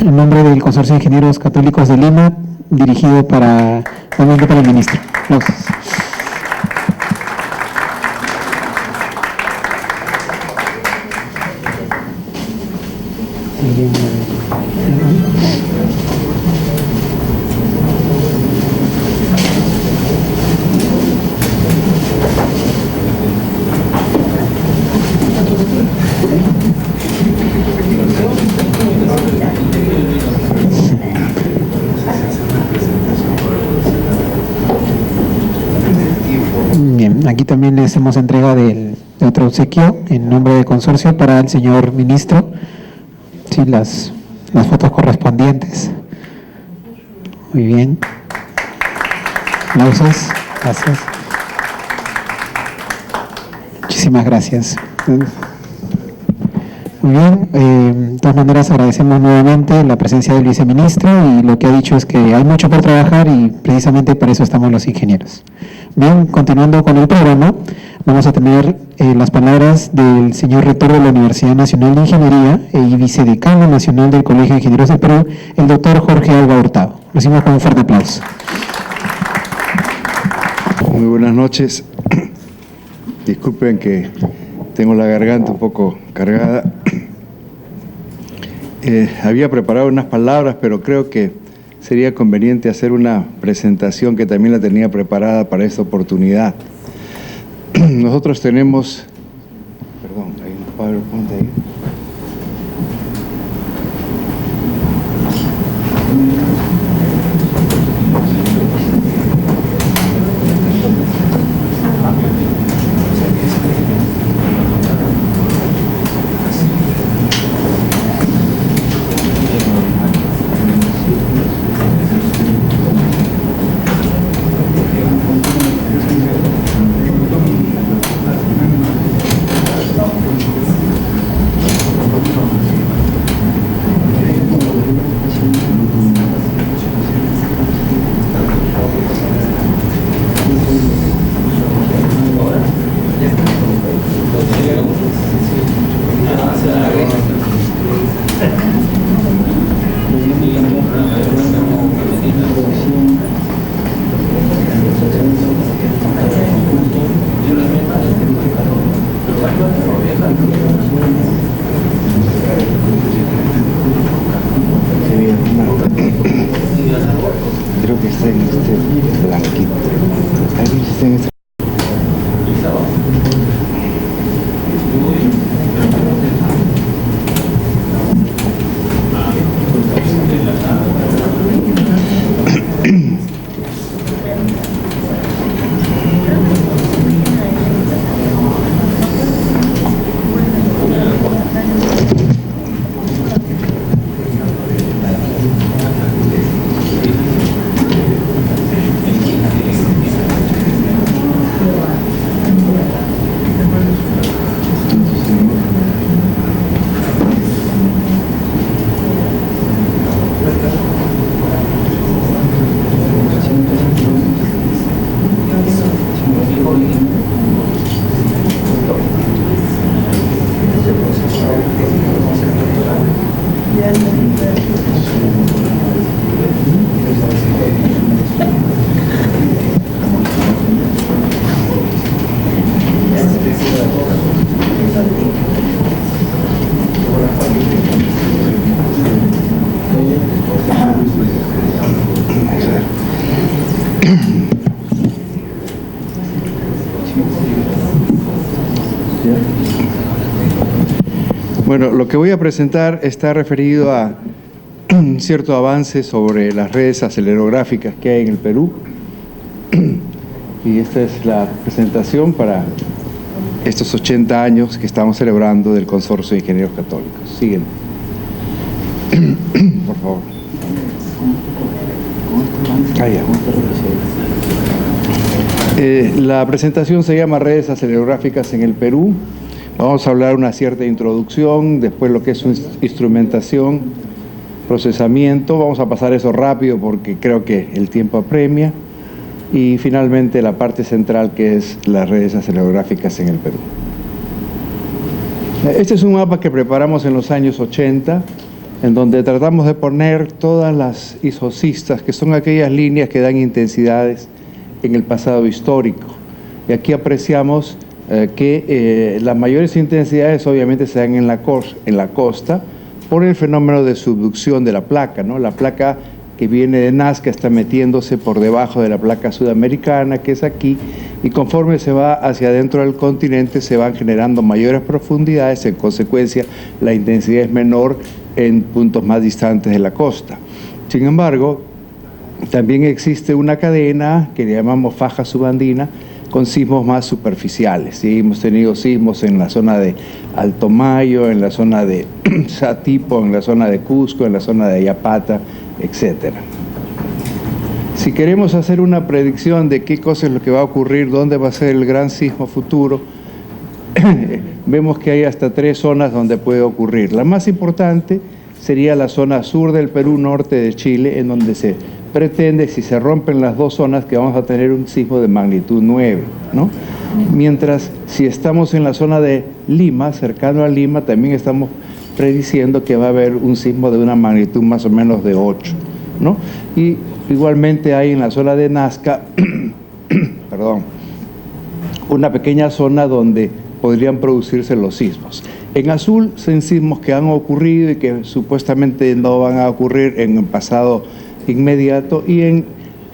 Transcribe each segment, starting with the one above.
En nombre del Consorcio de Ingenieros Católicos de Lima, dirigido para el ministro. Aplausos. Bien, aquí también le hacemos entrega de otro obsequio en nombre del consorcio para el señor ministro. Sí, las fotos correspondientes. Muy bien. Aplausos. Gracias. Muchísimas gracias. Muy bien, de todas maneras agradecemos nuevamente la presencia del viceministro y lo que ha dicho es que hay mucho por trabajar y precisamente para eso estamos los ingenieros. Bien, continuando con el programa, vamos a tener las palabras del señor rector de la Universidad Nacional de Ingeniería y vicedecano nacional del Colegio de Ingenieros del Perú, el doctor Jorge Alba Hurtado. Recibimos con un fuerte aplauso. Muy buenas noches. Disculpen que tengo la garganta un poco cargada. Había preparado unas palabras, pero creo que sería conveniente hacer una presentación que también la tenía preparada para esta oportunidad. Nosotros tenemos... Perdón, hay un PowerPoint ahí. Creo que está en este blanquito. Ahí está en este. Bueno, lo que voy a presentar está referido a un cierto avance sobre las redes acelerográficas que hay en el Perú. Y esta es la presentación para estos 80 años que estamos celebrando del Consorcio de Ingenieros Católicos. Siguen. Por favor. La presentación se llama Redes acelerográficas en el Perú. Vamos a hablar una cierta introducción, después lo que es su instrumentación, procesamiento. Vamos a pasar eso rápido porque creo que el tiempo apremia. Y finalmente la parte central, que es las redes acelerográficas en el Perú. Este es un mapa que preparamos en los años 80, en donde tratamos de poner todas las isocistas, que son aquellas líneas que dan intensidades en el pasado histórico. Y aquí apreciamos que las mayores intensidades obviamente se dan en la costa por el fenómeno de subducción de la placa, ¿no? La placa que viene de Nazca está metiéndose por debajo de la placa sudamericana, que es aquí, y conforme se va hacia adentro del continente se van generando mayores profundidades, en consecuencia la intensidad es menor en puntos más distantes de la costa. Sin embargo, también existe una cadena que le llamamos faja subandina con sismos más superficiales. ¿Sí? Hemos tenido sismos en la zona de Alto Mayo, en la zona de Satipo, en la zona de Cusco, en la zona de Ayapata, etc. Si queremos hacer una predicción de qué cosa es lo que va a ocurrir, dónde va a ser el gran sismo futuro, vemos que hay hasta 3 zonas donde puede ocurrir. La más importante sería la zona sur del Perú, norte de Chile, en donde se pretende, si se rompen las 2 zonas, que vamos a tener un sismo de magnitud 9, ¿no? Mientras, si estamos en la zona de Lima, cercano a Lima, también estamos prediciendo que va a haber un sismo de una magnitud más o menos de 8, ¿no? Y igualmente hay en la zona de Nazca, perdón, una pequeña zona donde podrían producirse los sismos. En azul son sismos que han ocurrido y que supuestamente no van a ocurrir en el pasado inmediato, y en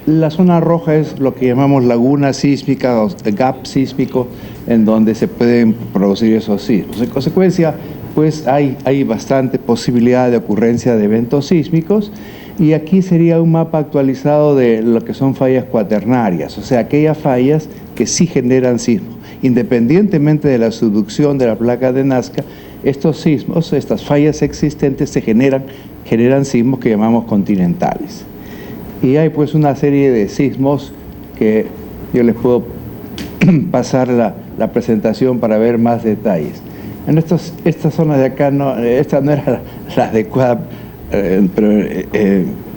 la zona roja es lo que llamamos laguna sísmica o gap sísmico, en donde se pueden producir esos sismos. En consecuencia, pues hay bastante posibilidad de ocurrencia de eventos sísmicos, y aquí sería un mapa actualizado de lo que son fallas cuaternarias, o sea, aquellas fallas que sí generan sismos. Independientemente de la subducción de la placa de Nazca, estos sismos, estas fallas existentes generan sismos que llamamos continentales. Y hay pues una serie de sismos que yo les puedo pasar la presentación para ver más detalles. En estas zonas de acá, esta no era la adecuada, pero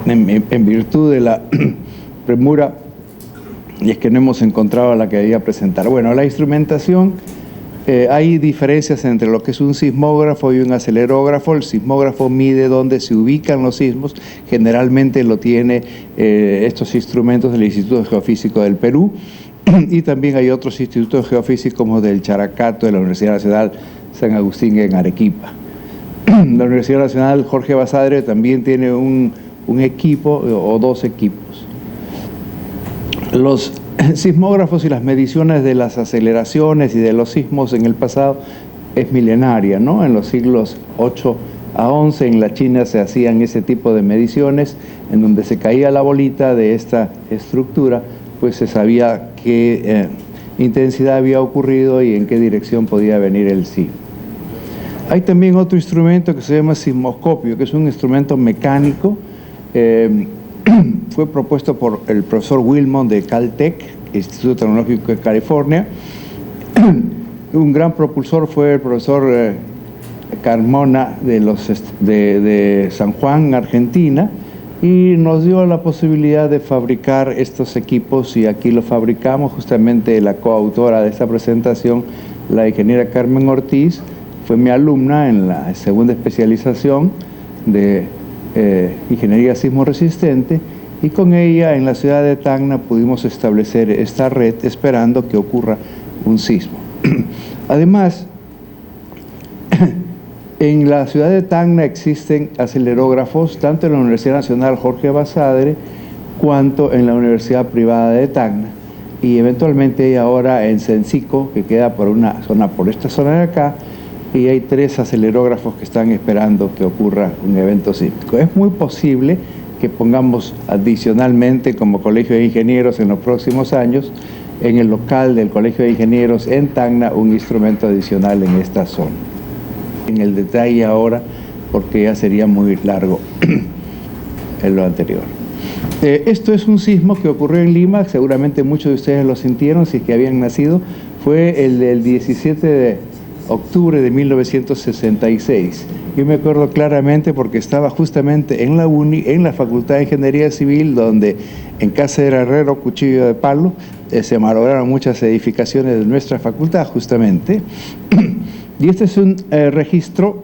en virtud de la premura, y es que no hemos encontrado la que debía presentar. Bueno, la instrumentación, hay diferencias entre lo que es un sismógrafo y un acelerógrafo. El sismógrafo mide dónde se ubican los sismos, generalmente lo tiene estos instrumentos del Instituto Geofísico del Perú, y también hay otros institutos geofísicos como del Characato, de la Universidad Nacional San Agustín en Arequipa. La Universidad Nacional Jorge Basadre también tiene un equipo o 2 equipos. Los sismógrafos y las mediciones de las aceleraciones y de los sismos en el pasado es milenaria, ¿no? En los siglos 8 a 11 en la China se hacían ese tipo de mediciones, en donde se caía la bolita de esta estructura, pues se sabía qué intensidad había ocurrido y en qué dirección podía venir el sismo. Hay también otro instrumento que se llama sismoscopio, que es un instrumento mecánico. Fue propuesto por el profesor Wilmot de Caltech, Instituto Tecnológico de California. Un gran propulsor fue el profesor Carmona de San Juan, Argentina, y nos dio la posibilidad de fabricar estos equipos, y aquí los fabricamos. Justamente la coautora de esta presentación, la ingeniera Carmen Ortiz, fue mi alumna en la segunda especialización de Ingeniería Sismo Resistente, y con ella en la ciudad de Tacna pudimos establecer esta red esperando que ocurra un sismo. Además, en la ciudad de Tacna existen acelerógrafos tanto en la Universidad Nacional Jorge Basadre cuanto en la Universidad Privada de Tacna, y eventualmente hay ahora en Sencico, que queda por esta zona de acá, y hay 3 acelerógrafos que están esperando que ocurra un evento sísmico. Es muy posible que pongamos adicionalmente como Colegio de Ingenieros en los próximos años, en el local del Colegio de Ingenieros en Tacna, un instrumento adicional en esta zona. En el detalle ahora, porque ya sería muy largo en lo anterior. Esto es un sismo que ocurrió en Lima, seguramente muchos de ustedes lo sintieron si es que habían nacido. Fue el del 17 de octubre de 1966. Yo me acuerdo claramente porque estaba justamente en la en la Facultad de Ingeniería Civil, donde en casa era herrero, cuchillo de palo, se malograron muchas edificaciones de nuestra facultad justamente. Y este es un registro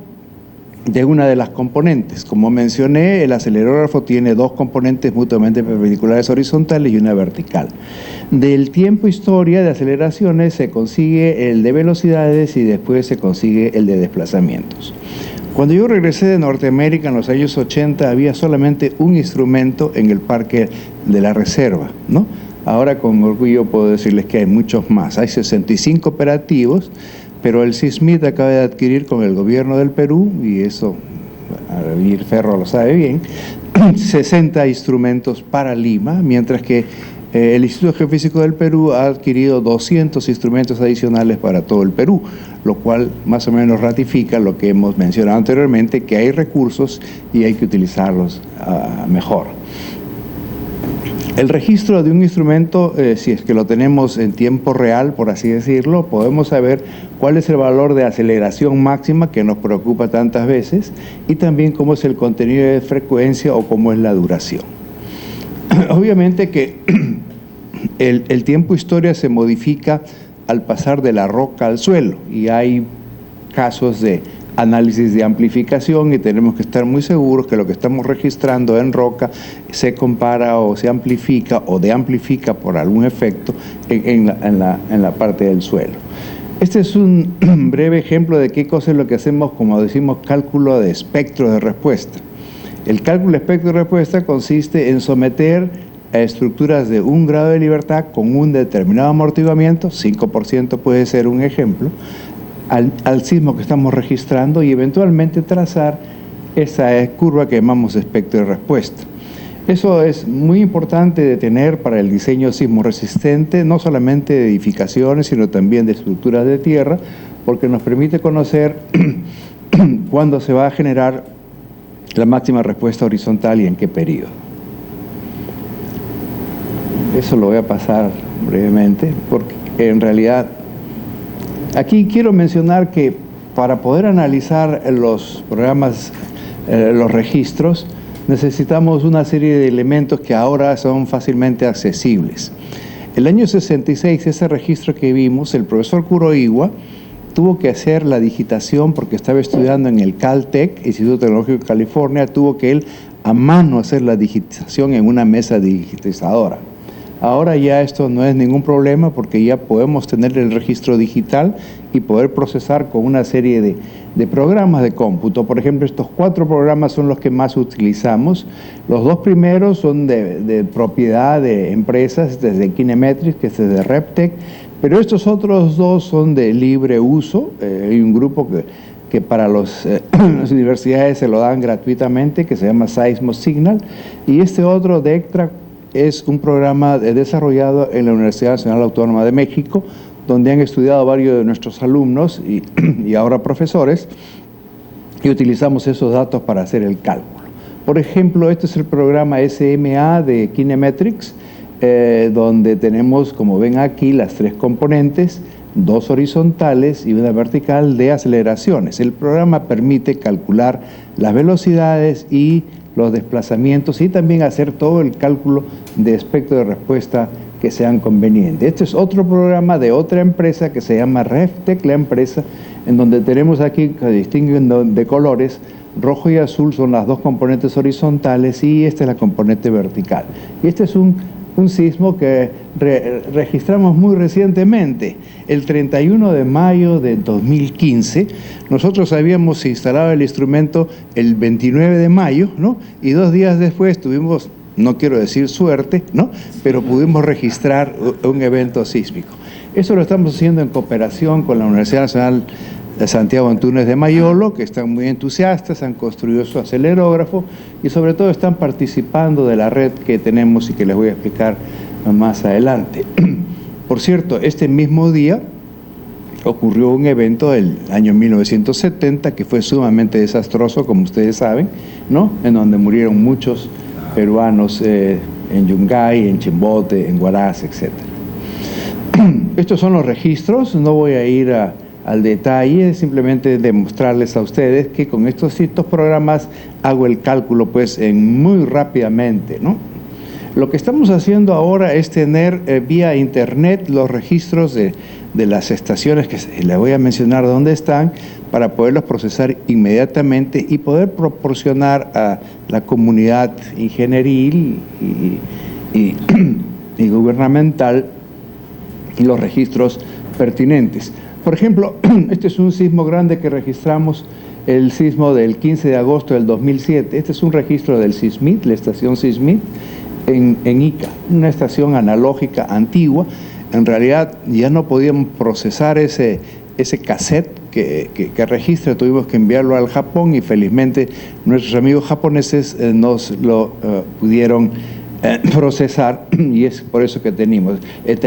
de una de las componentes. Como mencioné, el acelerógrafo tiene dos componentes mutuamente perpendiculares horizontales y una vertical. Del tiempo historia de aceleraciones se consigue el de velocidades y después se consigue el de desplazamientos. Cuando yo regresé de Norteamérica en los años 80 había solamente un instrumento en el parque de la reserva, ¿no? Ahora con orgullo puedo decirles que hay muchos más. Hay 65 operativos, pero el SISMIT acaba de adquirir con el gobierno del Perú, y eso Vir Ferro lo sabe bien, 60 instrumentos para Lima, mientras que el Instituto Geofísico del Perú ha adquirido 200 instrumentos adicionales para todo el Perú, lo cual más o menos ratifica lo que hemos mencionado anteriormente, que hay recursos y hay que utilizarlos mejor. El registro de un instrumento, si es que lo tenemos en tiempo real, por así decirlo, podemos saber cuál es el valor de aceleración máxima que nos preocupa tantas veces y también cómo es el contenido de frecuencia o cómo es la duración. Obviamente que el tiempo historia se modifica al pasar de la roca al suelo y hay casos de análisis de amplificación y tenemos que estar muy seguros que lo que estamos registrando en roca se compara o se amplifica o deamplifica por algún efecto en la parte del suelo. Este es un breve ejemplo de qué cosa es lo que hacemos, como decimos, cálculo de espectro de respuesta. El cálculo de espectro de respuesta consiste en someter a estructuras de 1 grado de libertad con un determinado amortiguamiento, 5% puede ser un ejemplo, al sismo que estamos registrando y eventualmente trazar esa curva que llamamos espectro de respuesta. Eso es muy importante de tener para el diseño sismo resistente, no solamente de edificaciones, sino también de estructuras de tierra, porque nos permite conocer cuándo se va a generar la máxima respuesta horizontal y en qué periodo. Eso lo voy a pasar brevemente, porque en realidad aquí quiero mencionar que para poder analizar los programas, los registros, necesitamos una serie de elementos que ahora son fácilmente accesibles. El año 66, ese registro que vimos, el profesor Kuroiwa tuvo que hacer la digitación porque estaba estudiando en el Caltech, Instituto Tecnológico de California, tuvo que él a mano hacer la digitación en una mesa digitalizadora. Ahora ya esto no es ningún problema porque ya podemos tener el registro digital y poder procesar con una serie de programas de cómputo. Por ejemplo, estos 4 programas son los que más utilizamos. Los 2 primeros son de propiedad de empresas, desde Kinemetrics, que es de Reptec, pero estos otros 2 son de libre uso. Hay un grupo que para las universidades se lo dan gratuitamente, que se llama Seismo Signal, y este otro, Dectra, es un programa desarrollado en la Universidad Nacional Autónoma de México, donde han estudiado varios de nuestros alumnos y ahora profesores, y utilizamos esos datos para hacer el cálculo. Por ejemplo, este es el programa SMA de Kinemetrics, donde tenemos, como ven aquí, las 3 componentes, 2 horizontales y una vertical de aceleraciones. El programa permite calcular las velocidades y los desplazamientos y también hacer todo el cálculo de espectro de respuesta que sean convenientes. Este es otro programa de otra empresa que se llama Reftec, la empresa, en donde tenemos aquí, que distinguen de colores, rojo y azul son las 2 componentes horizontales y esta es la componente vertical. Y este es un sismo que registramos muy recientemente. El 31 de mayo de 2015, nosotros habíamos instalado el instrumento el 29 de mayo, ¿no? Y 2 días después tuvimos, no quiero decir suerte, ¿no? Pero pudimos registrar un evento sísmico. Eso lo estamos haciendo en cooperación con la Universidad Nacional de Santiago Antúnez de Mayolo, que están muy entusiastas, han construido su acelerógrafo y sobre todo están participando de la red que tenemos y que les voy a explicar más adelante. Por cierto, este mismo día ocurrió un evento del año 1970 que fue sumamente desastroso, como ustedes saben, ¿no? En donde murieron muchos peruanos en Yungay, en Chimbote, en Huaraz, etc. Estos son los registros, no voy a ir al detalle, simplemente demostrarles a ustedes que con estos programas hago el cálculo pues muy rápidamente, ¿no? Lo que estamos haciendo ahora es tener vía internet los registros de las estaciones, que les voy a mencionar dónde están, para poderlos procesar inmediatamente y poder proporcionar a la comunidad ingenieril y gubernamental los registros pertinentes. Por ejemplo, este es un sismo grande que registramos, el sismo del 15 de agosto del 2007. Este es un registro del SISMIT, la estación SISMIT, en Ica, una estación analógica antigua. En realidad ya no podíamos procesar ese cassette que registra, tuvimos que enviarlo al Japón y felizmente nuestros amigos japoneses nos lo pudieron procesar y es por eso que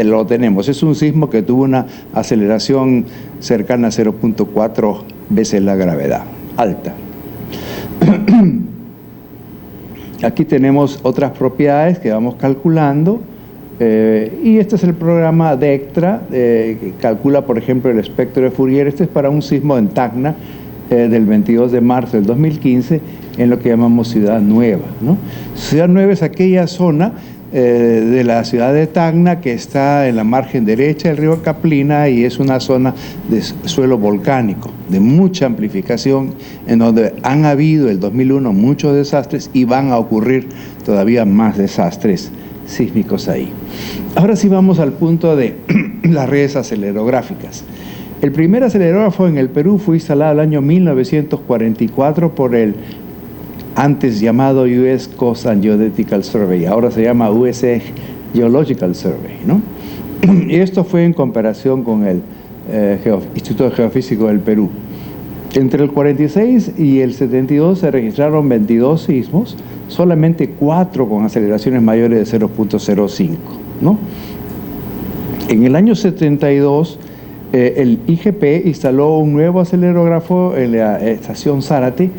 lo tenemos. Es un sismo que tuvo una aceleración cercana a 0.4 veces la gravedad, alta. Aquí tenemos otras propiedades que vamos calculando y este es el programa DECTRA, que calcula, por ejemplo, el espectro de Fourier. Este es para un sismo en Tacna del 22 de marzo del 2015 en lo que llamamos Ciudad Nueva, ¿no? Ciudad Nueva es aquella zona de la ciudad de Tacna que está en la margen derecha del río Caplina y es una zona de suelo volcánico de mucha amplificación, en donde han habido el 2001 muchos desastres y van a ocurrir todavía más desastres sísmicos ahí. Ahora sí vamos al punto de las redes acelerográficas. El primer acelerógrafo en el Perú fue instalado el año 1944 por el antes llamado US Coast and Geodetical Survey, ahora se llama US Geological Survey, ¿no? Y esto fue en comparación con el Instituto Geofísico del Perú. Entre el 46 y el 72 se registraron 22 sismos, solamente 4 con aceleraciones mayores de 0.05, ¿no? En el año 72, el IGP instaló un nuevo acelerógrafo en la estación Zárate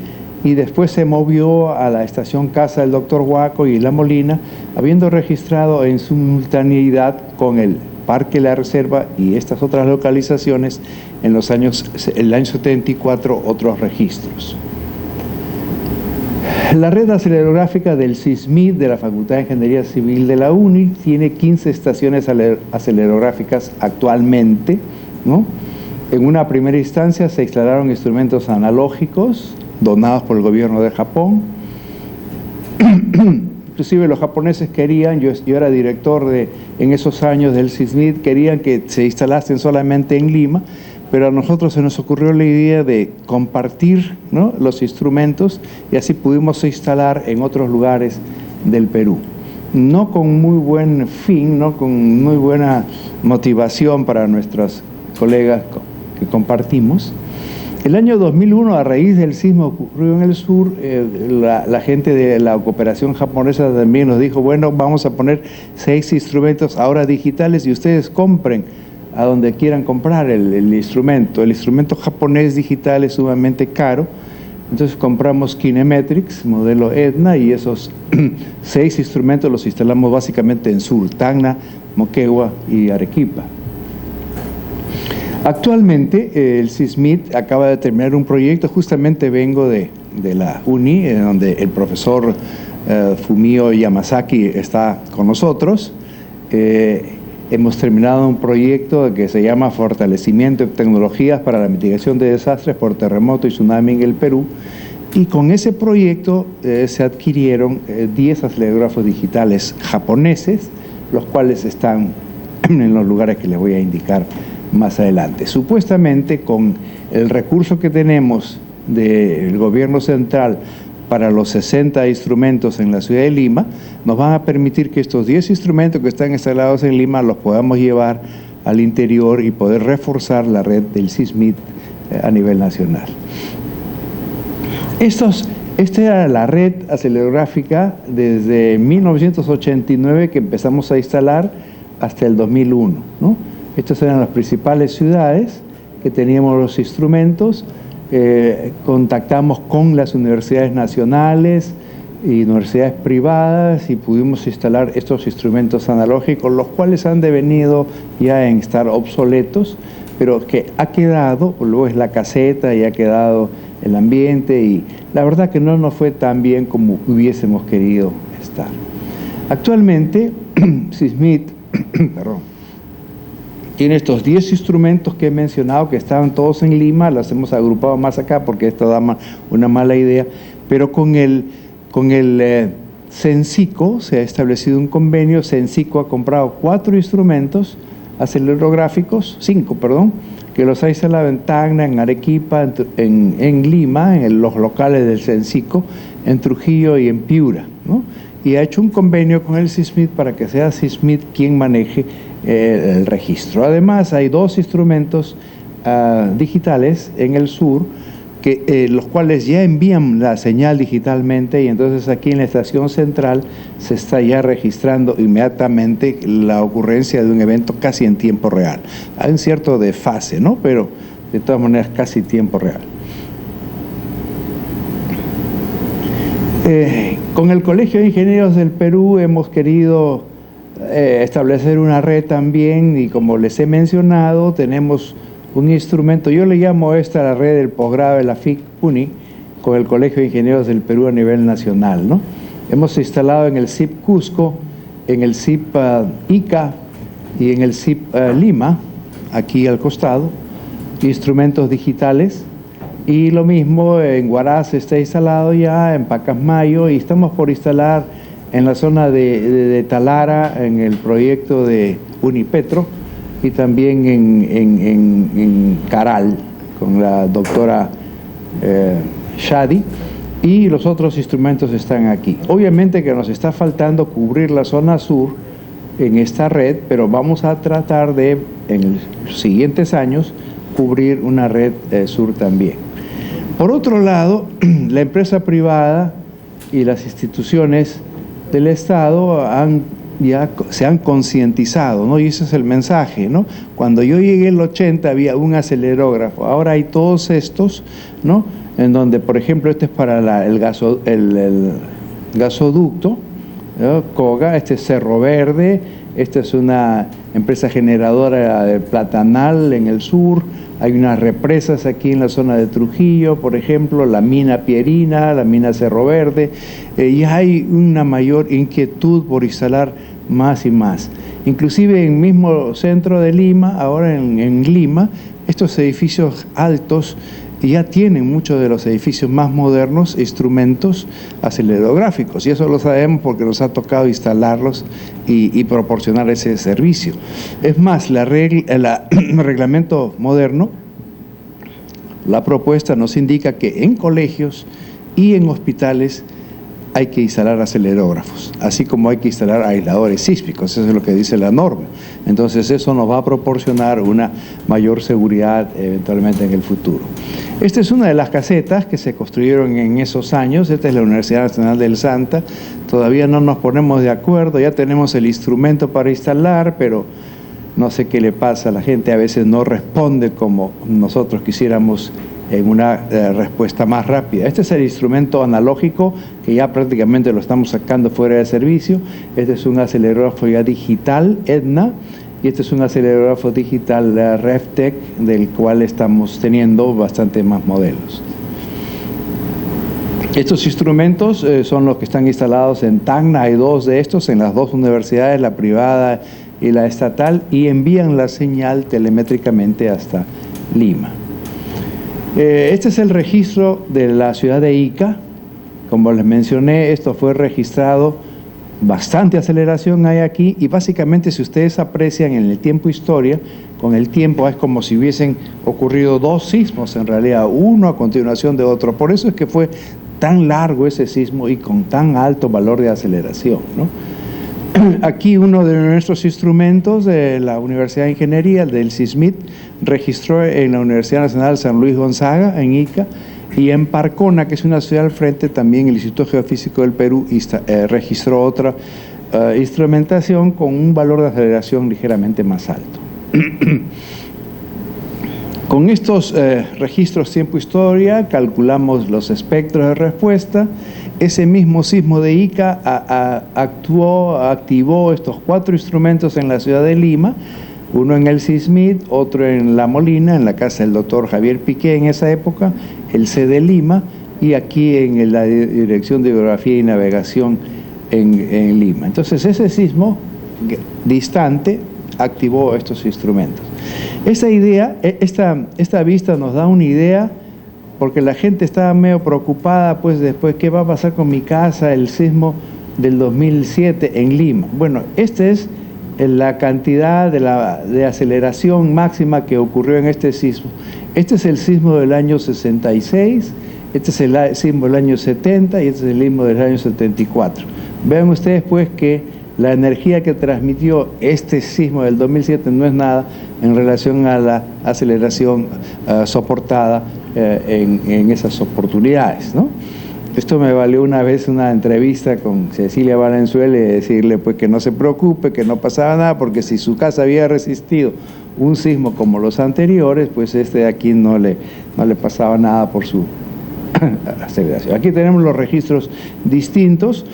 y después se movió a la estación Casa del Dr. Huaco y La Molina, habiendo registrado en simultaneidad con el Parque La Reserva y estas otras localizaciones en el año 74 otros registros. La red acelerográfica del SISMIT de la Facultad de Ingeniería Civil de la UNI tiene 15 estaciones acelerográficas actualmente, ¿no? En una primera instancia se instalaron instrumentos analógicos donados por el gobierno de Japón. Inclusive los japoneses querían, yo era director en esos años del SISMIT, querían que se instalasen solamente en Lima, pero a nosotros se nos ocurrió la idea de compartir, ¿no?, los instrumentos y así pudimos instalar en otros lugares del Perú. No con muy buen fin, no con muy buena motivación para nuestros colegas que compartimos. El año 2001, a raíz del sismo ocurrido en el sur, la gente de la cooperación japonesa también nos dijo, bueno, vamos a poner 6 instrumentos ahora digitales y ustedes compren a donde quieran comprar el instrumento. El instrumento japonés digital es sumamente caro, entonces compramos Kinemetrics, modelo Etna, y esos 6 instrumentos los instalamos básicamente en sur, Tacna, Moquegua y Arequipa. Actualmente el SISMIT acaba de terminar un proyecto, justamente vengo de la UNI, donde el profesor Fumio Yamazaki está con nosotros. Hemos terminado un proyecto que se llama Fortalecimiento de Tecnologías para la Mitigación de Desastres por Terremoto y Tsunami en el Perú, y con ese proyecto se adquirieron 10 acelerógrafos digitales japoneses, los cuales están en los lugares que les voy a indicar más adelante. Supuestamente con el recurso que tenemos del gobierno central para los 60 instrumentos en la ciudad de Lima, nos van a permitir que estos 10 instrumentos que están instalados en Lima los podamos llevar al interior y poder reforzar la red del SISMIT a nivel nacional. Esta era la red acelerográfica desde 1989 que empezamos a instalar hasta el 2001, ¿no? Estas eran las principales ciudades que teníamos los instrumentos. Contactamos con las universidades nacionales y universidades privadas y pudimos instalar estos instrumentos analógicos, los cuales han devenido ya en estar obsoletos, pero que ha quedado, luego es la caseta y ha quedado el ambiente, y la verdad que no nos fue tan bien como hubiésemos querido estar. Actualmente, SISMIT tiene estos 10 instrumentos que he mencionado, que estaban todos en Lima, los hemos agrupado más acá porque esto da una mala idea, pero con el Censico se ha establecido un convenio. Censico ha comprado 4 instrumentos acelerográficos, 5, perdón, que los ha instalado en Tacna, en Arequipa, en Lima, en los locales del Censico, en Trujillo y en Piura, ¿no? Y ha hecho un convenio con el SISMIT para que sea SISMIT quien maneje el registro. Además, hay 2 instrumentos digitales en el sur, los cuales ya envían la señal digitalmente, y entonces aquí en la estación central se está ya registrando inmediatamente la ocurrencia de un evento casi en tiempo real. Hay un cierto desfase, ¿no? Pero de todas maneras casi tiempo real. Con el Colegio de Ingenieros del Perú hemos querido establecer una red también, y como les he mencionado, tenemos un instrumento, yo le llamo la red del posgrado de la FIC-UNI, con el Colegio de Ingenieros del Perú a nivel nacional, ¿no? Hemos instalado en el CIP Cusco, en el CIP Ica y en el CIP Lima, aquí al costado, instrumentos digitales, y lo mismo en Huaraz está instalado ya, en Pacasmayo, y estamos por instalar en la zona de Talara, en el proyecto de Unipetro, y también en Caral, con la doctora Shadi, y los otros instrumentos están aquí. Obviamente que nos está faltando cubrir la zona sur en esta red, pero vamos a tratar de, en los siguientes años, cubrir una red sur también. Por otro lado, la empresa privada y las instituciones del Estado ya se han concientizado, ¿no? Y ese es el mensaje, ¿no? Cuando yo llegué en el 80 había un acelerógrafo, ahora hay todos estos, ¿no? En donde, por ejemplo, este es para el gasoducto, ¿no? Coga, este es Cerro Verde, esta es una empresa generadora de Platanal en el sur, hay unas represas aquí en la zona de Trujillo, por ejemplo, la mina Pierina, la mina Cerro Verde, y hay una mayor inquietud por instalar más y más. Inclusive en el mismo centro de Lima, ahora en Lima, estos edificios altos ya tienen muchos de los edificios más modernos instrumentos acelerográficos, y eso lo sabemos porque nos ha tocado instalarlos y proporcionar ese servicio. Es más, el reglamento moderno, la propuesta nos indica que en colegios y en hospitales hay que instalar acelerógrafos, así como hay que instalar aisladores sísmicos, eso es lo que dice la norma. Entonces eso nos va a proporcionar una mayor seguridad eventualmente en el futuro. Esta es una de las casetas que se construyeron en esos años. Esta es la Universidad Nacional del Santa. Todavía no nos ponemos de acuerdo, ya tenemos el instrumento para instalar, pero no sé qué le pasa, la gente a veces no responde como nosotros quisiéramos en una respuesta más rápida. Este es el instrumento analógico que ya prácticamente lo estamos sacando fuera de servicio. Este es un acelerógrafo ya digital, Edna, y este es un acelerógrafo digital RefTech, del cual estamos teniendo bastante más modelos. Estos instrumentos son los que están instalados en Tacna, hay 2 de estos en las 2 universidades, la privada y la estatal, y envían la señal telemétricamente hasta Lima. Este es el registro de la ciudad de Ica. Como les mencioné, esto fue registrado, bastante aceleración hay aquí, y básicamente si ustedes aprecian en el tiempo historia, con el tiempo es como si hubiesen ocurrido 2 sismos en realidad, uno a continuación de otro. Por eso es que fue tan largo ese sismo y con tan alto valor de aceleración, ¿no? Aquí uno de nuestros instrumentos de la Universidad de Ingeniería, del SISMIT, registró en la Universidad Nacional San Luis Gonzaga, en Ica, y en Parcona, que es una ciudad al frente, también el Instituto Geofísico del Perú registró otra instrumentación con un valor de aceleración ligeramente más alto. Con estos registros tiempo-historia calculamos los espectros de respuesta. Ese mismo sismo de Ica activó estos 4 instrumentos en la ciudad de Lima, uno en el SISMIT, otro en La Molina, en la casa del doctor Javier Piqué en esa época, el C de Lima, y aquí en la Dirección de Hidrografía y Navegación en Lima. Entonces ese sismo distante activó estos instrumentos. Esta vista nos da una idea, porque la gente estaba medio preocupada, pues después, ¿qué va a pasar con mi casa? El sismo del 2007 en Lima. Bueno, esta es la cantidad de aceleración máxima que ocurrió en este sismo. Este es el sismo del año 66, este es el sismo del año 70 y este es el sismo del año 74. Vean ustedes pues que la energía que transmitió este sismo del 2007 no es nada en relación a la aceleración soportada en esas oportunidades, ¿no? Esto me valió una vez una entrevista con Cecilia Valenzuela y decirle pues que no se preocupe, que no pasaba nada, porque si su casa había resistido un sismo como los anteriores, pues este de aquí no le pasaba nada por su aceleración. Aquí tenemos los registros distintos.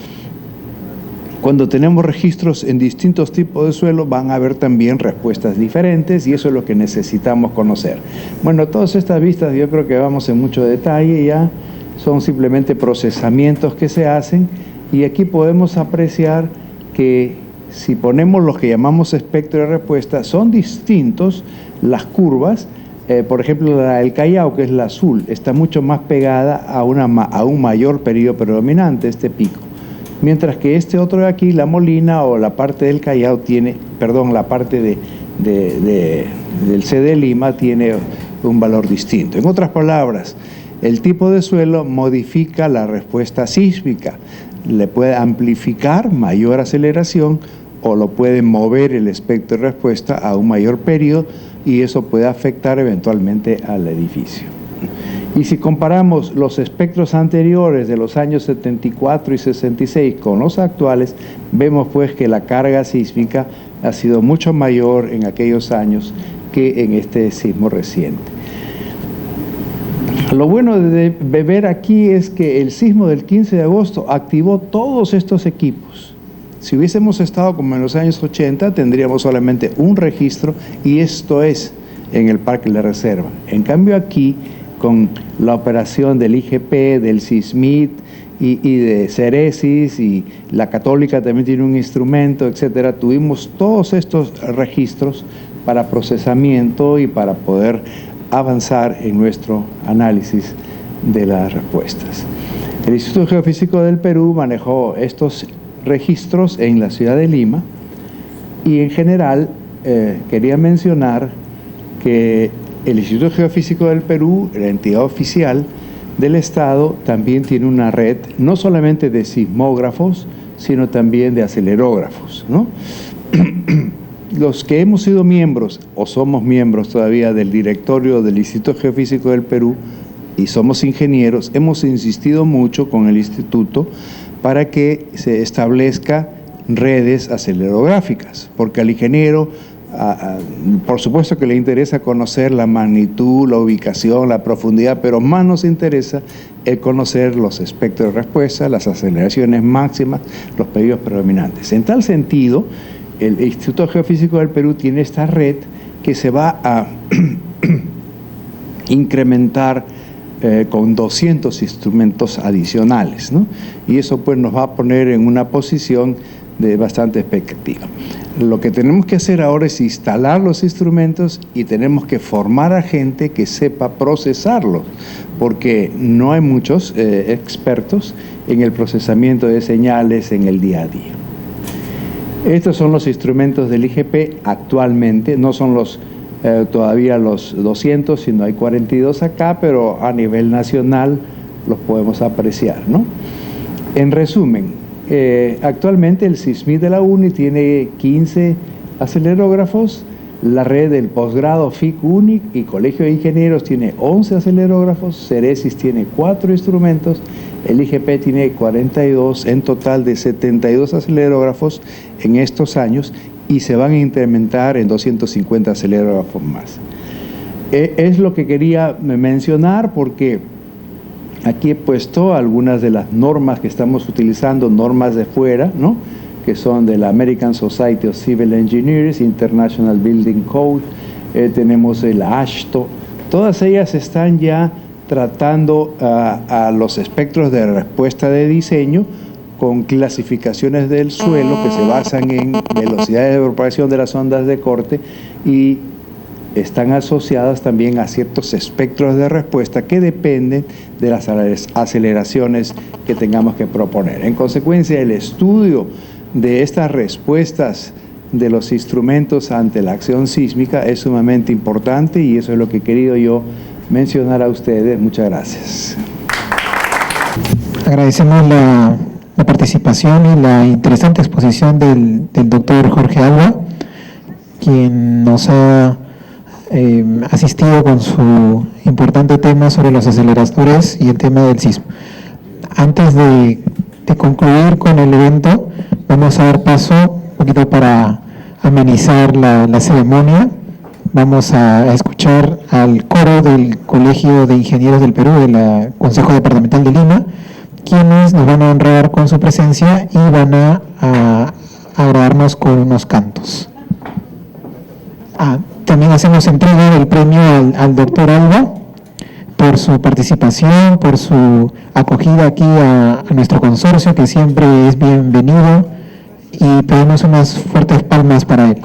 Cuando tenemos registros en distintos tipos de suelo, van a haber también respuestas diferentes, y eso es lo que necesitamos conocer. Bueno, todas estas vistas yo creo que vamos en mucho detalle ya, son simplemente procesamientos que se hacen, y aquí podemos apreciar que si ponemos lo que llamamos espectro de respuesta, son distintos las curvas. Por ejemplo, la del Callao, que es la azul, está mucho más pegada a un mayor periodo predominante, este pico. Mientras que este otro de aquí, la Molina o la parte del Callao la parte del C de Lima tiene un valor distinto. En otras palabras, el tipo de suelo modifica la respuesta sísmica, le puede amplificar mayor aceleración o lo puede mover el espectro de respuesta a un mayor periodo, y eso puede afectar eventualmente al edificio. Y si comparamos los espectros anteriores de los años 74 y 66 con los actuales, vemos pues que la carga sísmica ha sido mucho mayor en aquellos años que en este sismo reciente. Lo bueno de ver aquí es que el sismo del 15 de agosto activó todos estos equipos. Si hubiésemos estado como en los años 80, tendríamos solamente un registro, y esto es en el Parque de Reserva. En cambio aquí, con la operación del IGP, del SISMIT y de Ceresis, y la Católica también tiene un instrumento, etcétera, tuvimos todos estos registros para procesamiento y para poder avanzar en nuestro análisis de las respuestas. El Instituto Geofísico del Perú manejó estos registros en la ciudad de Lima, y en general quería mencionar que el Instituto Geofísico del Perú, la entidad oficial del Estado, también tiene una red no solamente de sismógrafos, sino también de acelerógrafos, ¿no? Los que hemos sido miembros o somos miembros todavía del directorio del Instituto Geofísico del Perú y somos ingenieros, hemos insistido mucho con el instituto para que se establezca redes acelerográficas, porque al ingeniero, por supuesto que le interesa conocer la magnitud, la ubicación, la profundidad, pero más nos interesa el conocer los espectros de respuesta, las aceleraciones máximas, los periodos predominantes. En tal sentido, el Instituto Geofísico del Perú tiene esta red que se va a incrementar con 200 instrumentos adicionales, ¿no? Y eso pues nos va a poner en una posición de bastante expectativa. Lo que tenemos que hacer ahora es instalar los instrumentos, y tenemos que formar a gente que sepa procesarlos, porque no hay muchos expertos en el procesamiento de señales en el día a día. Estos son los instrumentos del IGP actualmente, no son todavía los 200, sino hay 42 acá, pero a nivel nacional los podemos apreciar, ¿no? En resumen, actualmente el SISMIT de la UNI tiene 15 acelerógrafos, la red del posgrado FIC UNIC y Colegio de Ingenieros tiene 11 acelerógrafos, Ceresis tiene 4 instrumentos, el IGP tiene 42, en total de 72 acelerógrafos en estos años, y se van a incrementar en 250 acelerógrafos más. Es lo que quería mencionar, porque aquí he puesto algunas de las normas que estamos utilizando, normas de fuera, ¿no?, que son de la American Society of Civil Engineers, International Building Code, tenemos el AASHTO, todas ellas están ya tratando a los espectros de respuesta de diseño con clasificaciones del suelo que se basan en velocidades de propagación de las ondas de corte y están asociadas también a ciertos espectros de respuesta que dependen de las aceleraciones que tengamos que proponer. En consecuencia, el estudio de estas respuestas de los instrumentos ante la acción sísmica es sumamente importante y eso es lo que he querido yo mencionar a ustedes. Muchas gracias. Agradecemos la participación y la interesante exposición del doctor Jorge Alba, quien nos ha asistido con su importante tema sobre los aceleradores y el tema del sismo. Antes de concluir con el evento, vamos a dar paso un poquito para amenizar la ceremonia. Vamos a escuchar al coro del Colegio de Ingenieros del Perú, del Consejo Departamental de Lima, quienes nos van a honrar con su presencia y van a agradarnos con unos cantos. También hacemos entrega del premio al doctor Alba por su participación, por su acogida aquí a nuestro consorcio, que siempre es bienvenido, y pedimos unas fuertes palmas para él.